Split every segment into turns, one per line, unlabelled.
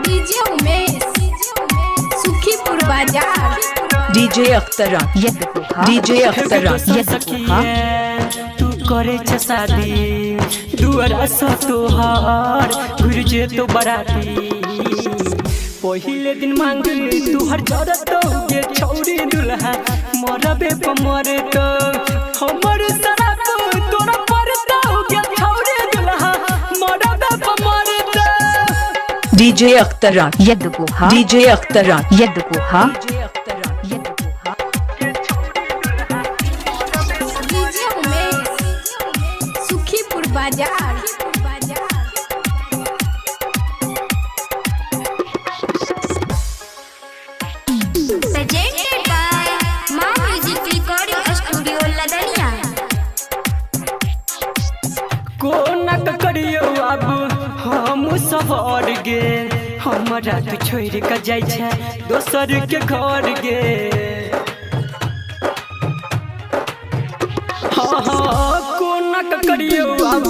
DJ Umesh Sukhipur बाजार।
DJ Akhtara DJ अख्तरा
तू करे छ शादी दुआरा स तोहार घुर जे तो बराती पहिले दिन मांग तू हर जरत गे छौरी दुल्हा मरबे पमर तो हमर सराप तोरा परता गे छौरी दुल्हा मरबे पमर तो
DJ Akhtara DJ Akhtara
DJ Umesh Sukhipur बाजार।
Presented by Ma Music Recording Studio Ladania।
कोनक करियो अब हम सफर गे हमरा तू छोड़ के जाय छै दोसर के घर गे हाँ कोनक करियो अब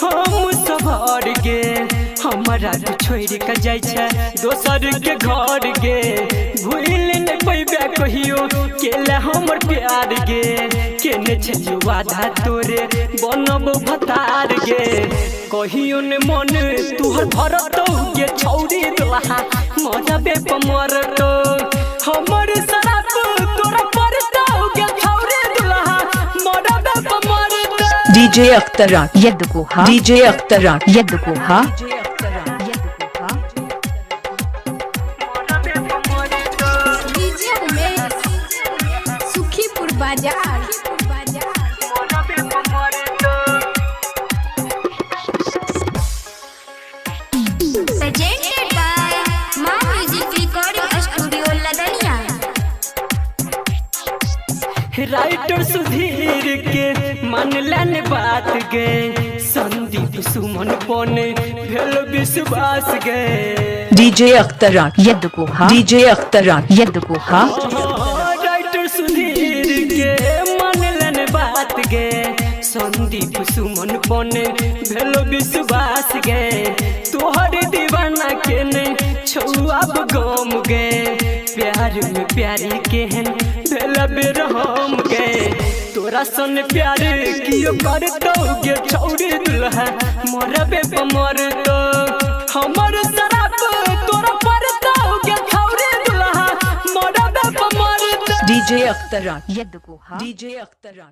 हम सफर गे हमरा तू छोड़ के जाय छै दोसर के घर गे भूल नहीं पैबे कहियो केले हमर प्यार गे केने छै वादा तोरे बनब भतार गे कहियो ने मन तुहर भरत गे छौरी दुल्हा मरबे पमर तो हमर सराप तोरा परत गे छौरी दुल्हा मरबे पमर तो
DJ Akhtara DJ Akhtara
DJ Umesh Sukhipur बाजार।
Presented by Ma Music Recording Studio Ladania।
Writer Sudhir के मन लेन बात गे संदीप सुमन पने भेल विश्वास गे
DJ Akhtara DJ अख्तरा
writer Sudhir के मन लेन बात गे संदीप सुमन पने भेल विश्वास गे तोहर दीवाना के ने छुआब गम गे प्यार में प्यारी केहन भेल बेरहम गे तोरा सन प्यार कियो करतो गे छौरी दुल्हा मरबे पमर तो हमर सराप तोरा परतो गे छौरी दुल्हा मरबे पमर तो
डीजे अख्तरा डीजे अख्तरा